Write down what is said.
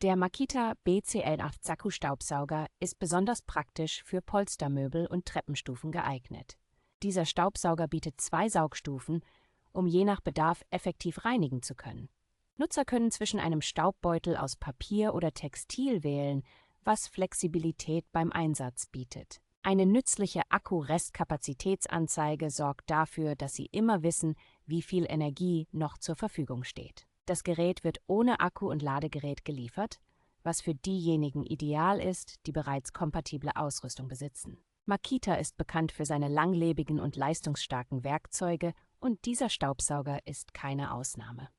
Der Makita BCL8 Akku-Staubsauger ist besonders praktisch für Polstermöbel und Treppenstufen geeignet. Dieser Staubsauger bietet 2 Saugstufen, um je nach Bedarf effektiv reinigen zu können. Nutzer können zwischen einem Staubbeutel aus Papier oder Textil wählen, was Flexibilität beim Einsatz bietet. Eine nützliche Akku-Restkapazitätsanzeige sorgt dafür, dass Sie immer wissen, wie viel Energie noch zur Verfügung steht. Das Gerät wird ohne Akku und Ladegerät geliefert, was für diejenigen ideal ist, die bereits kompatible Ausrüstung besitzen. Makita ist bekannt für seine langlebigen und leistungsstarken Werkzeuge und dieser Staubsauger ist keine Ausnahme.